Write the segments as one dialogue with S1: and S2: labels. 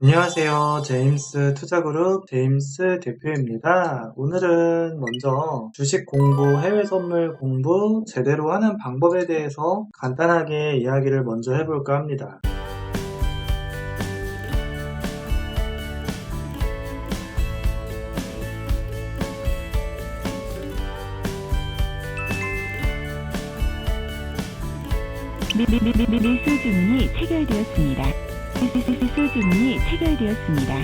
S1: 안녕하세요. 제임스 투자그룹 제임스 대표입니다. 오늘은 먼저 주식 공부, 해외 선물 공부 제대로 하는 방법에 대해서 간단하게 이야기를 먼저 해볼까 합니다.
S2: 매수 주문이 체결되었습니다. 매수 주문이 체결되었습니다.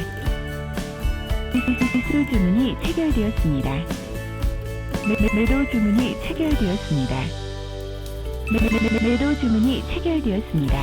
S2: 매수 주문이 체결되었습니다. 매도 주문이 체결되었습니다. 매도 주문이 체결되었습니다.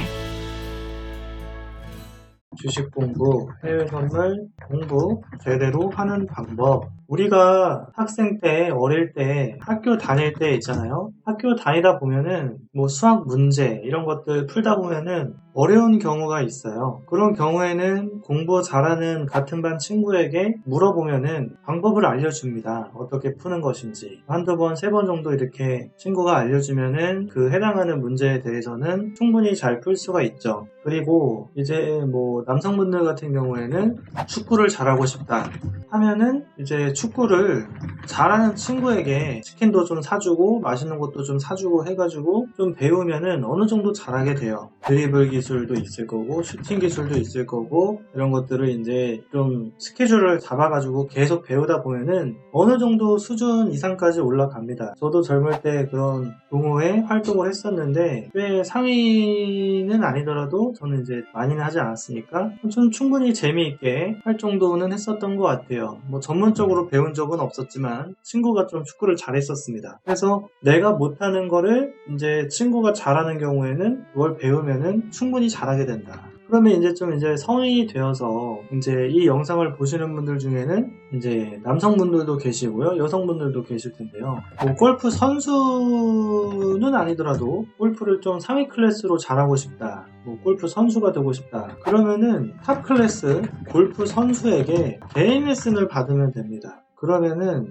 S1: 주식 공부, 해외 선물 공부 제대로 하는 방법. 우리가 학생 때, 어릴 때, 학교 다닐 때 있잖아요. 학교 다니다 보면은 수학 문제 이런 것들 풀다 보면은 어려운 경우가 있어요. 그런 경우에는 공부 잘하는 같은 반 친구에게 물어보면은 방법을 알려줍니다. 어떻게 푸는 것인지. 한두 번, 세 번 정도 이렇게 친구가 알려주면은 그 해당하는 문제에 대해서는 충분히 잘 풀 수가 있죠. 그리고 이제 남성분들 같은 경우에는 축구를 잘하고 싶다 하면은 이제 축구를 잘하는 친구에게 치킨도 좀 사주고 맛있는 것도 좀 사주고 해가지고 좀 배우면은 어느 정도 잘하게 돼요. 드리블 기술도 있을 거고 슈팅 기술도 있을 거고 이런 것들을 이제 좀 스케줄을 잡아가지고 계속 배우다 보면은 어느 정도 수준 이상까지 올라갑니다. 저도 젊을 때 그런 동호회 활동을 했었는데 꽤 상위는 아니더라도 저는 이제 많이는 하지 않았으니까 좀 충분히 재미있게 할 정도는 했었던 것 같아요. 전문적으로 배운 적은 없었지만 친구가 좀 축구를 잘했었습니다. 그래서 내가 못하는 거를 이제 친구가 잘하는 경우에는 그걸 배우면은 충분히 잘하게 된다. 그러면 이제 성인이 되어서 이제 이 영상을 보시는 분들 중에는 이제 남성분들도 계시고요, 여성분들도 계실 텐데요. 골프 선수는 아니더라도 골프를 좀 상위 클래스로 잘하고 싶다. 골프 선수가 되고 싶다. 그러면은 탑 클래스 골프 선수에게 개인 레슨을 받으면 됩니다. 그러면은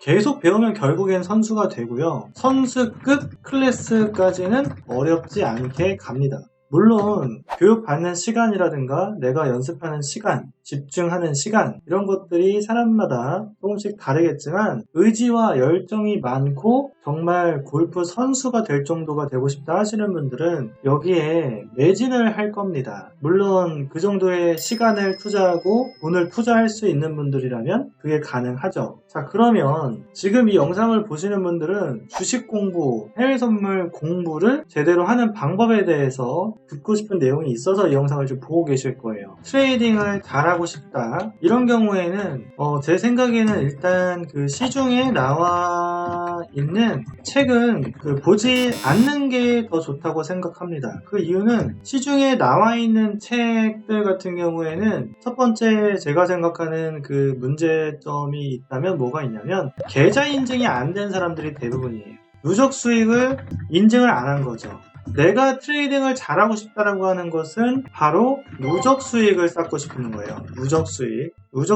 S1: 계속 배우면 결국엔 선수가 되고요. 선수급 클래스까지는 어렵지 않게 갑니다. 물론 교육받는 시간이라든가 내가 연습하는 시간, 집중하는 시간 이런 것들이 사람마다 조금씩 다르겠지만 의지와 열정이 많고 정말 골프 선수가 될 정도가 되고 싶다 하시는 분들은 여기에 매진을 할 겁니다. 물론 그 정도의 시간을 투자하고 돈을 투자할 수 있는 분들이라면 그게 가능하죠. 자, 그러면 지금 이 영상을 보시는 분들은 주식 공부, 해외 선물 공부를 제대로 하는 방법에 대해서 듣고 싶은 내용이 있어서 이 영상을 좀 보고 계실 거예요. 트레이딩을 잘하고 싶다. 이런 경우에는 제 생각에는 일단 그 시중에 나와 있는 책은 보지 않는 게 더 좋다고 생각합니다. 그 이유는 시중에 나와 있는 책들 같은 경우에는 첫 번째 제가 생각하는 그 문제점이 있다면 뭐가 있냐면 계좌 인증이 안 된 사람들이 대부분이에요. 누적 수익을 인증을 안 한 거죠. 내가 트레이딩을 잘하고 싶다라고 하는 것은 바로 누적 수익을 쌓고 싶은 거예요. 누적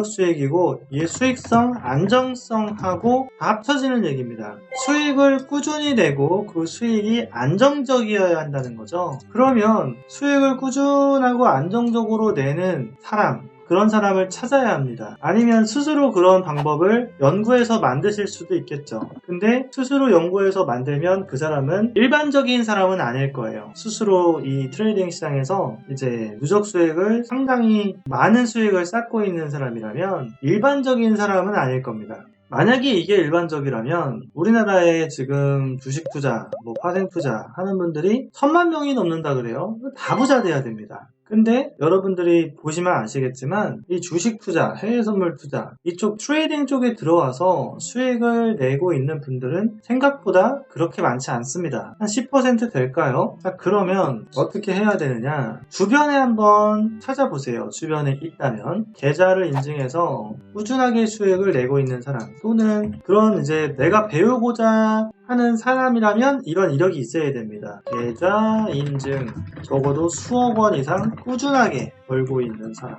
S1: 수익이고 이 수익성, 안정성하고 다 합쳐지는 얘기입니다. 수익을 꾸준히 내고 그 수익이 안정적이어야 한다는 거죠. 그러면 수익을 꾸준하고 안정적으로 내는 사람, 그런 사람을 찾아야 합니다. 아니면 스스로 그런 방법을 연구해서 만드실 수도 있겠죠. 근데 스스로 연구해서 만들면 그 사람은 일반적인 사람은 아닐 거예요. 스스로 이 트레이딩 시장에서 이제 누적 수익을 상당히 많은 수익을 쌓고 있는 사람이라면 일반적인 사람은 아닐 겁니다. 만약에 이게 일반적이라면 우리나라에 지금 주식 투자, 파생 투자 하는 분들이 1000만 명이 넘는다 그래요. 다 부자 돼야 됩니다. 근데 여러분들이 보시면 아시겠지만 이 주식 투자, 해외 선물 투자 이쪽 트레이딩 쪽에 들어와서 수익을 내고 있는 분들은 생각보다 그렇게 많지 않습니다. 한 10% 될까요? 자, 그러면 어떻게 해야 되느냐? 주변에 한번 찾아보세요. 주변에 있다면 계좌를 인증해서 꾸준하게 수익을 내고 있는 사람 또는 그런 이제 내가 배우고자 하는 사람이라면 이런 이력이 있어야 됩니다. 계좌 인증 적어도 수억 원 이상 꾸준하게 벌고 있는 사람.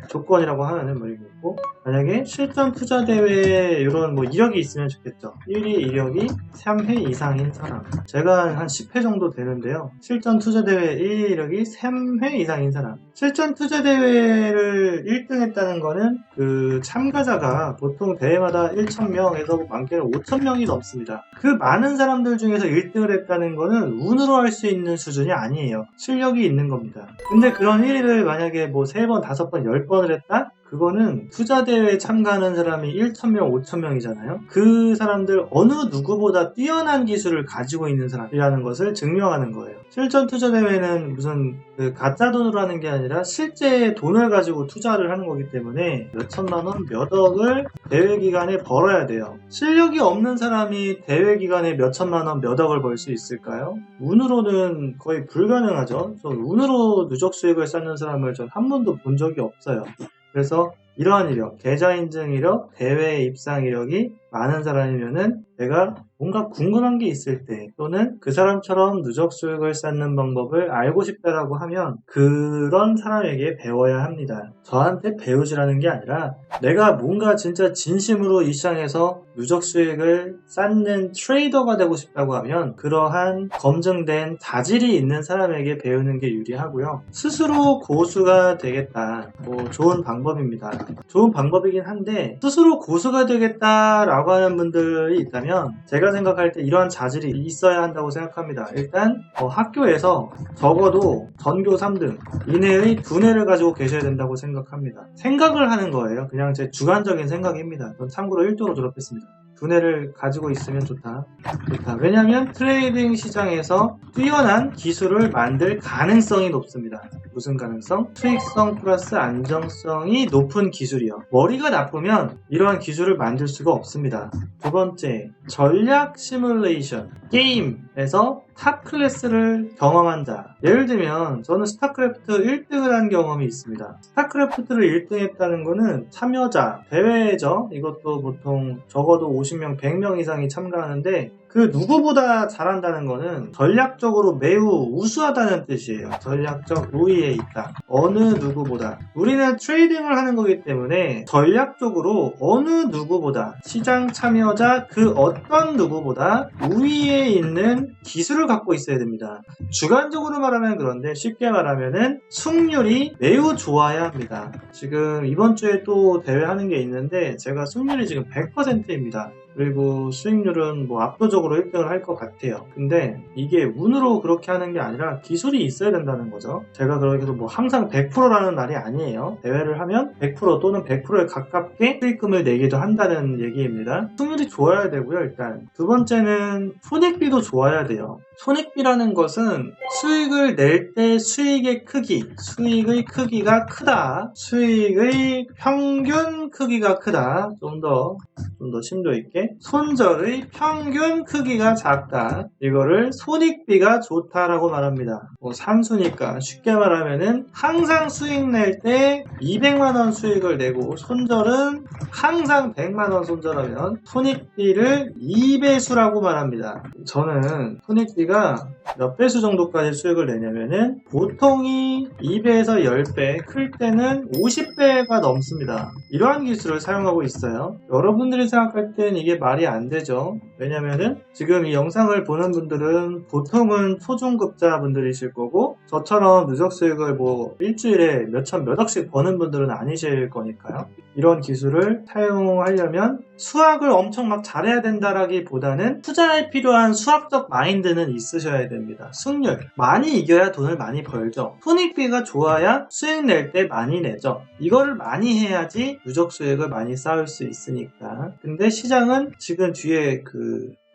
S1: 조건이라고 하면은 뭐 이거 있고, 만약에 실전 투자 대회에 이런 뭐 이력이 있으면 좋겠죠. 1위 이력이 3회 이상인 사람. 제가 한 10회 정도 되는데요. 실전 투자 대회 1위 이력이 3회 이상인 사람. 실전 투자 대회를 1등 했다는 거는 그 참가자가 보통 대회마다 1,000명에서 많게는 5,000명이 넘습니다. 그 많은 사람들 중에서 1등을 했다는 거는 운으로 할 수 있는 수준이 아니에요. 실력이 있는 겁니다. 근데 그런 1위를 만약에 뭐 3번, 5번, 10번을 했다? 그거는 투자대회에 참가하는 사람이 1,000명, 5,000명이잖아요. 그 사람들 어느 누구보다 뛰어난 기술을 가지고 있는 사람이라는 것을 증명하는 거예요. 실전 투자대회는 무슨 그 가짜 돈으로 하는 게 아니라 실제 돈을 가지고 투자를 하는 거기 때문에 몇 천만 원, 몇 억을 대회 기간에 벌어야 돼요. 실력이 없는 사람이 대회 기간에 몇 천만 원, 몇 억을 벌 수 있을까요? 운으로는 거의 불가능하죠. 저 운으로 누적 수익을 쌓는 사람을 전 한 번도 본 적이 없어요. 그래서 이러한 이력, 계좌 인증 이력, 대회 입상 이력이 많은 사람이면은 내가 뭔가 궁금한 게 있을 때 또는 그 사람처럼 누적 수익을 쌓는 방법을 알고 싶다라고 하면 그런 사람에게 배워야 합니다. 저한테 배우시라는 게 아니라 내가 뭔가 진짜 진심으로 이 시장에서 누적 수익을 쌓는 트레이더가 되고 싶다고 하면 그러한 검증된 자질이 있는 사람에게 배우는 게 유리하고요. 스스로 고수가 되겠다. 뭐 좋은 방법입니다. 좋은 방법이긴 한데 스스로 고수가 되겠다라고 하는 분들이 있다면 제가 생각할 때 이러한 자질이 있어야 한다고 생각합니다. 일단 학교에서 적어도 전교 3등 이내의 두뇌를 가지고 계셔야 된다고 생각합니다. 생각을 하는 거예요. 그냥 제 주관적인 생각입니다. 전 참고로 1도로 졸업했습니다. 두뇌를 가지고 있으면 좋다. 왜냐하면 트레이딩 시장에서 뛰어난 기술을 만들 가능성이 높습니다. 무슨 가능성? 수익성 플러스 안정성이 높은 기술이요. 머리가 나쁘면 이러한 기술을 만들 수가 없습니다. 두 번째, 전략 시뮬레이션. 게임에서 탑 클래스를 경험한 자. 예를 들면 저는 스타크래프트 1등을 한 경험이 있습니다. 스타크래프트를 1등 했다는 거는 참여자, 대회죠. 이것도 보통 적어도 50명, 100명 이상이 참가하는데 그 누구보다 잘한다는 거는 전략적으로 매우 우수하다는 뜻이에요. 전략적 우위에 있다. 어느 누구보다. 우리는 트레이딩을 하는 거기 때문에 전략적으로 어느 누구보다 시장 참여자 그 어떤 누구보다 우위에 있는 기술을 갖고 있어야 됩니다. 주관적으로 말하면 그런데 쉽게 말하면은 승률이 매우 좋아야 합니다. 지금 이번 주에 또 대회 하는 게 있는데 제가 승률이 지금 100%입니다. 그리고 수익률은 뭐 압도적으로 1등을 할 것 같아요. 근데 이게 운으로 그렇게 하는 게 아니라 기술이 있어야 된다는 거죠. 제가 그러기도 뭐 항상 100%라는 말이 아니에요. 대회를 하면 100% 또는 100%에 가깝게 수익금을 내기도 한다는 얘기입니다. 승률이 좋아야 되고요. 일단 두 번째는 손익비도 좋아야 돼요. 손익비라는 것은 수익을 낼 때 수익의 크기, 수익의 크기가 크다, 수익의 평균 크기가 크다, 좀 더 심도 있게 손절의 평균 크기가 작다. 이거를 손익비가 좋다라고 말합니다. 산수니까 쉽게 말하면은 항상 수익 낼 때 200만원 수익을 내고 손절은 항상 100만원 손절하면 손익비를 2배수라고 말합니다. 저는 손익비가 몇 배수 정도까지 수익을 내냐면은 보통이 2배에서 10배, 클 때는 50배가 넘습니다. 이러한 기술을 사용하고 있어요. 여러분들이 생각할 땐 이게 말이 안 되죠. 왜냐면은 지금 이 영상을 보는 분들은 보통은 초중급자 분들이실 거고 저처럼 누적 수익을 뭐 일주일에 몇천 몇억씩 버는 분들은 아니실 거니까요. 이런 기술을 사용하려면 수학을 엄청 막 잘해야 된다라기보다는 투자에 필요한 수학적 마인드는 있으셔야 됩니다. 승률 많이 이겨야 돈을 많이 벌죠. 손익비가 좋아야 수익 낼 때 많이 내죠. 이거를 많이 해야지 누적 수익을 많이 쌓을 수 있으니까. 근데 시장은 지금 뒤에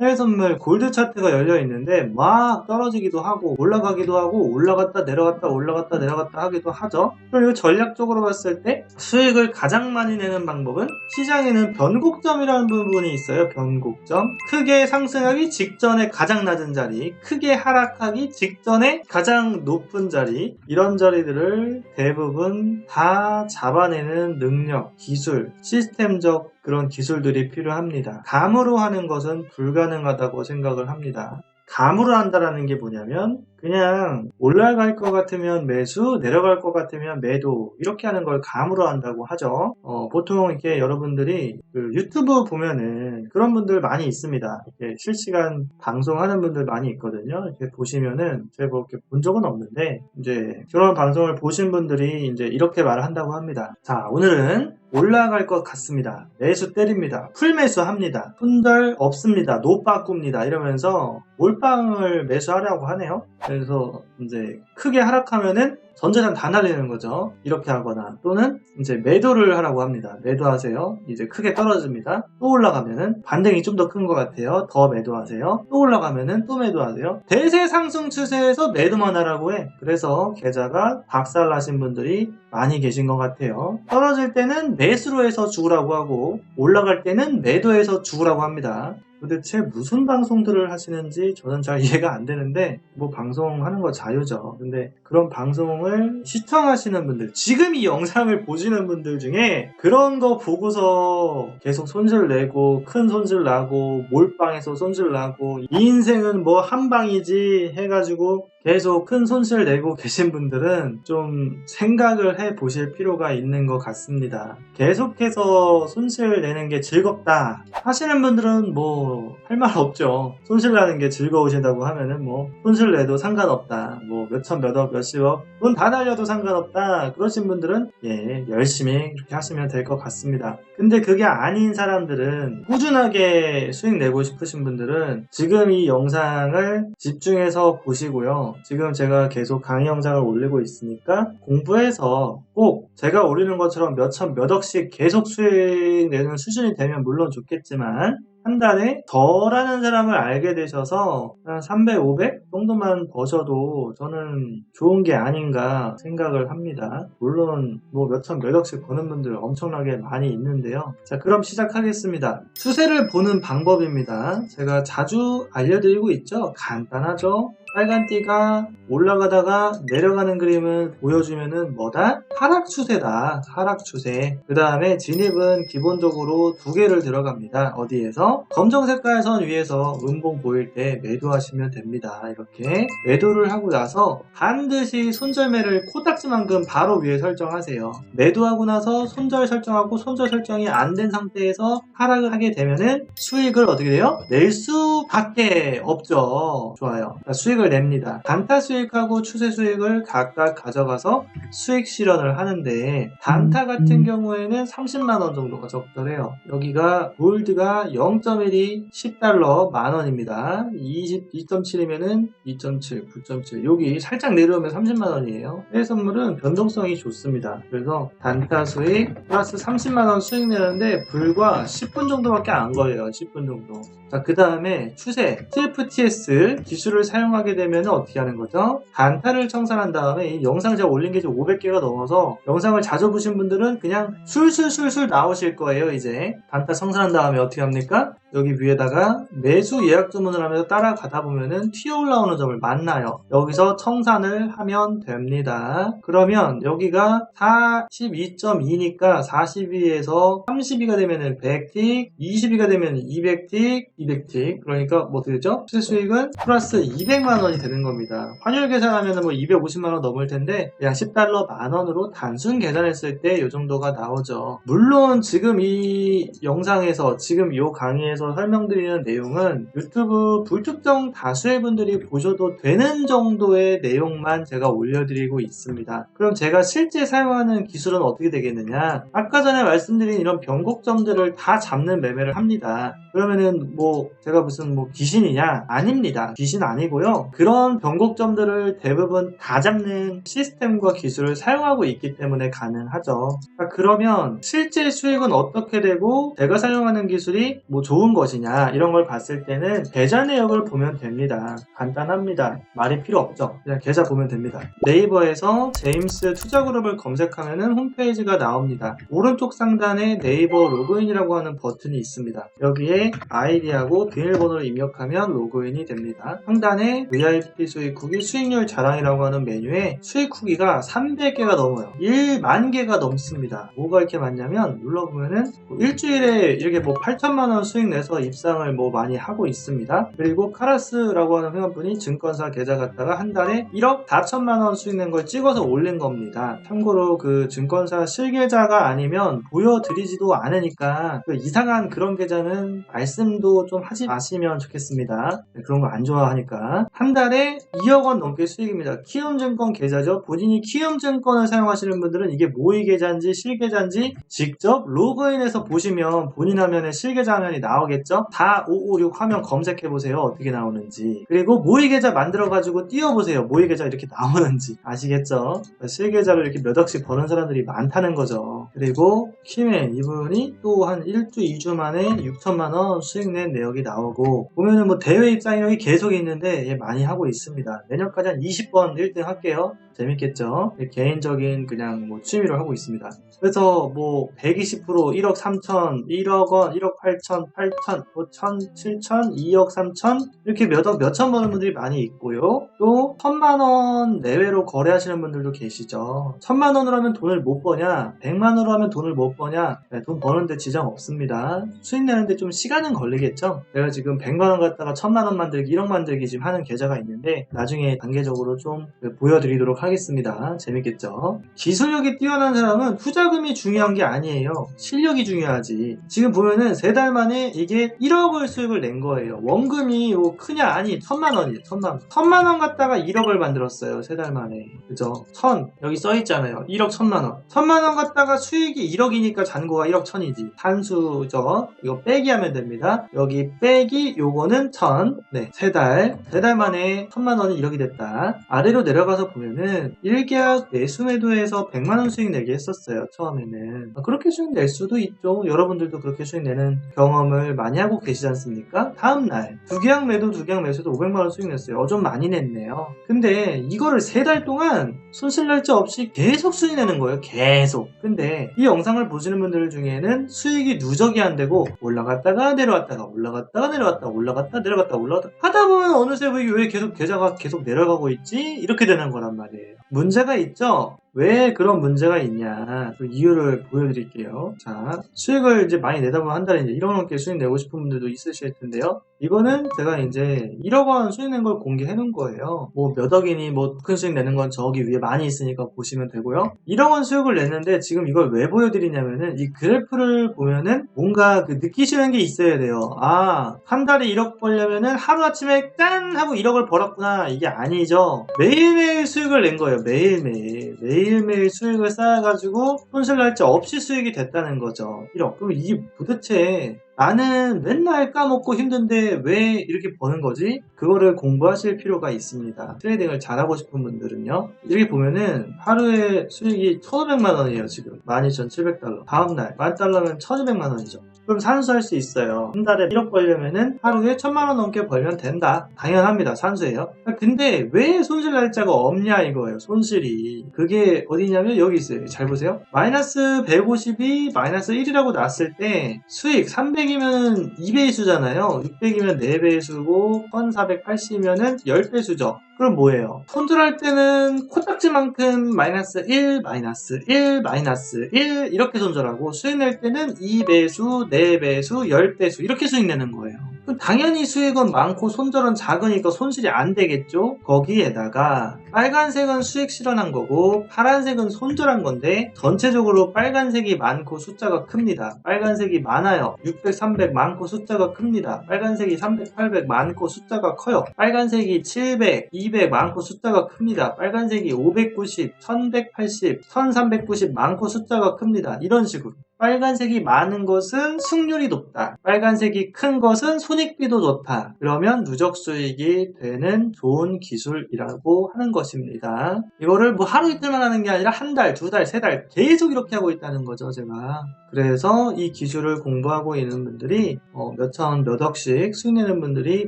S1: 해외 선물 골드 차트가 열려 있는데 막 떨어지기도 하고 올라가기도 하고 올라갔다 내려갔다 올라갔다 내려갔다 하기도 하죠. 그리고 전략적으로 봤을 때 수익을 가장 많이 내는 방법은 시장에는 변곡점이라는 부분이 있어요. 변곡점. 크게 상승하기 직전에 가장 낮은 자리, 크게 하락하기 직전에 가장 높은 자리, 이런 자리들을 대부분 다 잡아내는 능력, 기술, 시스템적 그런 기술들이 필요합니다. 감으로 하는 것은 불가능하다고 생각을 합니다. 감으로 한다라는 게 뭐냐면 그냥 올라갈 것 같으면 매수, 내려갈 것 같으면 매도 이렇게 하는 걸 감으로 한다고 하죠. 보통 이렇게 여러분들이 그 유튜브 보면은 그런 분들 많이 있습니다. 이렇게 실시간 방송하는 분들 많이 있거든요. 이렇게 보시면은 제가 뭐 이렇게 본 적은 없는데 이제 그런 방송을 보신 분들이 이제 이렇게 말을 한다고 합니다. 자, 오늘은 올라갈 것 같습니다. 매수 때립니다. 풀매수 합니다. 손절 없습니다. 노빠꾸입니다. 이러면서 몰빵을 매수하려고 하네요. 그래서 이제 크게 하락하면은 전재산 다 날리는 거죠. 이렇게 하거나 또는 이제 매도를 하라고 합니다. 매도하세요. 이제 크게 떨어집니다. 또 올라가면은 반등이 좀 더 큰 것 같아요. 더 매도하세요. 또 올라가면은 또 매도하세요. 대세 상승 추세에서 매도만 하라고 해. 그래서 계좌가 박살나신 분들이 많이 계신 것 같아요. 떨어질 때는 매수로 해서 죽으라고 하고 올라갈 때는 매도해서 죽으라고 합니다. 도대체 무슨 방송들을 하시는지 저는 잘 이해가 안 되는데 뭐 방송하는 거 자유죠. 근데 그런 방송을 시청하시는 분들, 지금 이 영상을 보시는 분들 중에 그런 거 보고서 계속 손실 내고 큰 손실 나고 몰빵해서 손실 나고 이 인생은 뭐 한 방이지 해가지고 계속 큰 손실 내고 계신 분들은 좀 생각을 해 보실 필요가 있는 것 같습니다. 계속해서 손실 내는 게 즐겁다 하시는 분들은 뭐 할 말 없죠. 손실 나는 게 즐거우시다고 하면은 뭐 손실 내도 상관없다. 뭐 몇천 몇억 몇십억 돈 다 날려도 상관없다. 그러신 분들은 예 열심히 그렇게 하시면 될 것 같습니다. 근데 그게 아닌 사람들은 꾸준하게 수익 내고 싶으신 분들은 지금 이 영상을 집중해서 보시고요. 지금 제가 계속 강의 영상을 올리고 있으니까 공부해서 꼭 제가 올리는 것처럼 몇천 몇억씩 계속 수익 내는 수준이 되면 물론 좋겠지만 한 달에 저라는 사람을 알게 되셔서 한 300, 500 정도만 버셔도 저는 좋은 게 아닌가 생각을 합니다. 물론 뭐 몇천 몇억씩 버는 분들 엄청나게 많이 있는데요. 자, 그럼 시작하겠습니다. 추세를 보는 방법입니다. 제가 자주 알려드리고 있죠. 간단하죠. 빨간 띠가 올라가다가 내려가는 그림을 보여주면은 뭐다? 하락 추세다. 하락 추세. 그 다음에 진입은 기본적으로 두 개를 들어갑니다. 어디에서? 검정 색깔 선 위에서 음봉 보일 때 매도하시면 됩니다. 이렇게 매도를 하고 나서 반드시 손절매를 코딱지만큼 바로 위에 설정하세요. 매도하고 나서 손절 설정하고 손절 설정이 안 된 상태에서 하락을 하게 되면은 수익을 어떻게 돼요? 낼 수밖에 없죠. 좋아요. 수익을 냅니다. 단타 수익하고 추세 수익을 각각 가져가서 수익 실현을 하는데 단타 같은 경우에는 30만원 정도가 적절해요. 여기가 골드가 0.1이 10달러 만원입니다. 22.7이면은 2.7, 9.7 여기 살짝 내려오면 30만원이에요. 해외 선물은 변동성이 좋습니다. 그래서 단타 수익 플러스 30만원 수익 내는데 불과 10분 정도밖에 안 걸려요. 10분 정도. 자, 그 다음에 추세 TFTS 기술을 사용하게 되면 어떻게 하는 거죠? 단타를 청산한 다음에 이 영상 제가 올린 게 지금 500개가 넘어서 영상을 자주 보신 분들은 그냥 술술술술 나오실 거예요. 이제 단타 청산한 다음에 어떻게 합니까? 여기 위에다가 매수 예약 주문을 하면서 따라가다 보면은 튀어 올라오는 점을 만나요. 여기서 청산을 하면 됩니다. 그러면 여기가 42.2니까 42에서 32가 되면은 100틱, 22가 되면 200틱, 200틱. 그러니까 뭐 어떻게 되죠? 추세 수익은 플러스 200만원이 되는 겁니다. 환율 계산하면은 뭐 250만원 넘을 텐데 그냥 10달러 만원으로 단순 계산했을 때 이 정도가 나오죠. 물론 지금 이 영상에서 지금 이 강의에서 설명드리는 내용은 유튜브 불특정 다수의 분들이 보셔도 되는 정도의 내용만 제가 올려드리고 있습니다. 그럼 제가 실제 사용하는 기술은 어떻게 되겠느냐? 아까 전에 말씀드린 이런 변곡점들을 다 잡는 매매를 합니다. 그러면은 뭐 제가 무슨 뭐 귀신이냐? 아닙니다. 귀신 아니고요. 그런 변곡점들을 대부분 다 잡는 시스템과 기술을 사용하고 있기 때문에 가능하죠. 그러면 실제 수익은 어떻게 되고 제가 사용하는 기술이 뭐 좋은 것이냐 이런 걸 봤을 때는 계좌 내역을 보면 됩니다. 간단합니다. 말이 필요 없죠. 그냥 계좌 보면 됩니다. 네이버에서 제임스 투자그룹을 검색하면 홈페이지가 나옵니다. 오른쪽 상단에 네이버 로그인이라고 하는 버튼이 있습니다. 여기에 아이디하고 비밀번호를 입력하면 로그인이 됩니다. 상단에 VIP 수익 후기 수익률 자랑이라고 하는 메뉴에 수익 후기가 300개가 넘어요. 1만 개가 넘습니다. 뭐가 이렇게 많냐면 눌러보면은 일주일에 이렇게 뭐 8천만원 수익 내서 입상을 뭐 많이 하고 있습니다. 그리고 카라스라고 하는 회원분이 증권사 계좌 갖다가 한 달에 1억 4천만 원 수익 낸 걸 찍어서 올린 겁니다. 참고로 그 증권사 실계좌가 아니면 보여드리지도 않으니까 그 이상한 그런 계좌는 말씀도 좀 하지 마시면 좋겠습니다. 그런 거 안 좋아하니까. 한 달에 2억 원 넘게 수익입니다. 키움증권 계좌죠. 본인이 키움증권을 사용하시는 분들은 이게 모의 계좌인지 실계좌인지 직접 로그인해서 보시면 본인 화면에 실계좌 화면이 나오겠죠. 다 556 화면 검색해보세요. 어떻게 나오는지. 그리고 모의 계좌 만들어가지고 띄워보세요. 모의 계좌 이렇게 나오는지. 아시겠죠? 실계좌를 이렇게 몇 억씩 버는 사람들이 많다는 거죠. 그리고 키맨 이분이 또 한 1주 2주 만에 6천만 원 수익 낸 내역이 나오고, 보면은 뭐 대회 입상력이 계속 있는데 얘 많이 하고 있습니다. 내년까지 한 20번 1등 할게요. 재밌겠죠? 개인적인 그냥 뭐 취미로 하고 있습니다. 그래서 뭐 120% 1억 3천, 1억 원, 1억 8천, 8천, 5천, 7천, 2억 3천 이렇게 몇억 몇천 버는 분들이 많이 있고요. 또 1,000만 원 내외로 거래하시는 분들도 계시죠. 1,000만 원으로 하면 돈을 못 버냐? 100만 원으로 하면 돈을 못 버냐? 네, 돈 버는데 지장 없습니다. 수익 내는데 좀 시간은 걸리겠죠? 제가 지금 100만 원 갖다가 1,000만 원 만들기, 1억 만들기 지금 하는 계좌가 있는데 나중에 단계적으로 좀 보여드리도록 하겠습니다. 재밌겠죠? 기술력이 뛰어난 사람은 투자금이 중요한 게 아니에요. 실력이 중요하지. 지금 보면은 3달 만에 이게 1억을 수익을 낸 거예요. 원금이 뭐 크냐? 아니, 1,000만 원이에요. 1,000만 원. 1,000만 원 갖다가 1억을 만들었어요. 3달 만에. 그죠? 1,000 여기 써있잖아요. 1억 1,000만 원. 1,000만 원 갖다가 수익이 1억이니까 잔고가 1억 1,000이지. 단수죠. 이거 빼기 하면 됩니다. 여기 빼기 요거는 1,000. 네, 3달 만에 1,000만 원이 1억이 됐다. 아래로 내려가서 보면은 1계약 매수 매도에서 100만 원 수익 내기 했었어요. 처음에는. 그렇게 수익 낼 수도 있죠. 여러분들도 그렇게 수익 내는 경험을 많이 하고 계시지 않습니까? 다음날 2계약 매도 2계약 매수도 500만 원 수익 냈어요. 좀 많이 냈네요. 근데 이거를 3달 동안 손실 날짜 없이 계속 수익 내는 거예요. 계속. 근데 이 영상을 보시는 분들 중에는 수익이 누적이 안 되고 올라갔다가 내려왔다가 올라갔다가 내려왔다가 올라갔다 내려갔다 올라갔다 하다 보면 어느새 왜 계속 계좌가 계속 내려가고 있지? 이렇게 되는 거란 말이에요. 문제가 있죠? 왜 그런 문제가 있냐, 그 이유를 보여드릴게요. 자, 수익을 이제 많이 내다 보면 한 달에 이제 1억 넘게 수익 내고 싶은 분들도 있으실 텐데요. 이거는 제가 이제 1억 원 수익 낸 걸 공개해 놓은 거예요. 뭐 몇 억이니 뭐 큰 수익 내는 건 저기 위에 많이 있으니까 보시면 되고요. 1억 원 수익을 냈는데 지금 이걸 왜 보여드리냐면은 이 그래프를 보면은 뭔가 그 느끼시는 게 있어야 돼요. 아, 한 달에 1억 벌려면은 하루아침에 짠! 하고 1억을 벌었구나. 이게 아니죠. 매일매일 수익을 낸 거예요. 매일매일 수익을 쌓아가지고 손실 날짜 없이 수익이 됐다는 거죠. 1억. 그럼 이게 도대체 나는 맨날 까먹고 힘든데 왜 이렇게 버는 거지? 그거를 공부하실 필요가 있습니다. 트레이딩을 잘하고 싶은 분들은요. 이렇게 보면은 하루에 수익이 1,500만 원이에요. 지금 12,700달러. 다음날 10,000달러면 1,200만 원이죠. 그럼 산수할 수 있어요. 한 달에 1억 벌려면은 하루에 1,000만 원 넘게 벌면 된다. 당연합니다. 산수예요. 근데 왜 손실 날짜가 없냐 이거예요. 손실이. 그게 어디냐면 여기 있어요. 잘 보세요. 마이너스 152, 마이너스 1이라고 났을 때 수익 300이면 2배수잖아요. 600이면 4배수고 1480이면 10배수죠. 그럼 뭐예요? 손절할 때는 코딱지만큼 마이너스 1, 마이너스 1, 마이너스 1 이렇게 손절하고 수익 낼 때는 2배수, 4배수, 10배수 이렇게 수익 내는 거예요. 그럼 당연히 수익은 많고 손절은 작으니까 손실이 안 되겠죠? 거기에다가 빨간색은 수익 실현한 거고 파란색은 손절한 건데 전체적으로 빨간색이 많고 숫자가 큽니다. 빨간색이 많아요. 600, 300 많고 숫자가 큽니다. 빨간색이 300, 800 많고 숫자가 커요. 빨간색이 700, 200 많고 숫자가 큽니다. 빨간색이 590, 1180, 1390 많고 숫자가 큽니다. 이런 식으로. 빨간색이 많은 것은 승률이 높다. 빨간색이 큰 것은 손익비도 좋다. 그러면 누적 수익이 되는 좋은 기술이라고 하는 것입니다. 이거를 뭐 하루 이틀만 하는 게 아니라 한 달, 두 달, 세 달 계속 이렇게 하고 있다는 거죠, 제가. 그래서 이 기술을 공부하고 있는 분들이 몇천, 몇억씩 수익 내는 분들이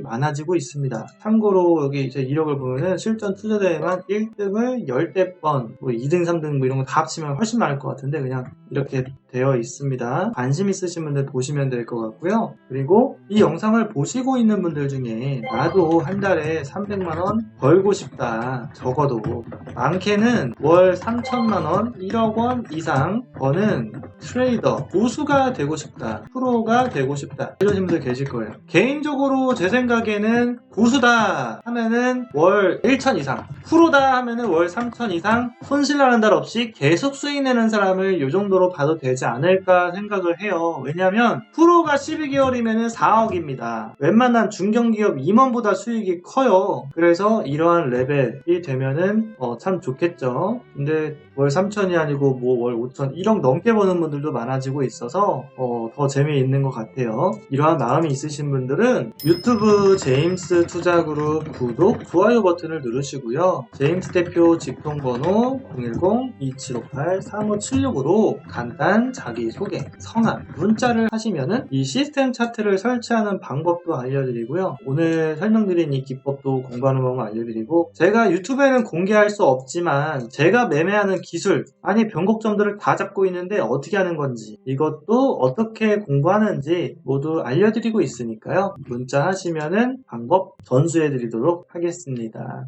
S1: 많아지고 있습니다. 참고로 여기 제 이력을 보면은 실전 투자대회만 1등을 10대 번, 뭐 2등, 3등 뭐 이런 거 다 합치면 훨씬 많을 것 같은데 그냥 이렇게 되어 있습니다. 관심 있으신 분들 보시면 될 것 같고요. 그리고 이 영상을 보시고 있는 분들 중에 나도 한 달에 300만원 벌고 싶다. 적어도 많게는 월 3천만원, 1억원 이상 버는 트레이더, 고수가 되고 싶다. 프로가 되고 싶다. 이러신 분들 계실 거예요. 개인적으로 제 생각에는 고수다 하면은 월 1천 이상, 프로다 하면은 월 3천 이상, 손실나는 달 없이 계속 수익 내는 사람을 이 정도로 봐도 되지 않을까 생각을 해요. 왜냐면 프로가 12개월이면은 4억입니다. 웬만한 중견기업 임원보다 수익이 커요. 그래서 이러한 레벨이 되면은 참 좋겠죠. 근데 월 3천이 아니고 뭐 월 5천, 1억 넘게 버는 분들도 많아지고 있어서 더 재미있는 것 같아요. 이러한 마음이 있으신 분들은 유튜브 제임스 투자그룹 구독, 좋아요 버튼을 누르시고요. 제임스 대표 직통번호 010-2758-3576으로 간단 자기소개, 성함, 문자를 하시면은 이 시스템 차트를 설치하는 방법도 알려드리고요. 오늘 설명드린 이 기법도 공부하는 방법 알려드리고, 제가 유튜브에는 공개할 수 없지만 제가 매매하는 기술, 아니 변곡점들을 다 잡고 있는데 어떻게 하는 건지, 이것도 어떻게 공부하는지 모두 알려드리고 있으니까요. 문자 하시면은 방법 전수해드리도록 하겠습니다.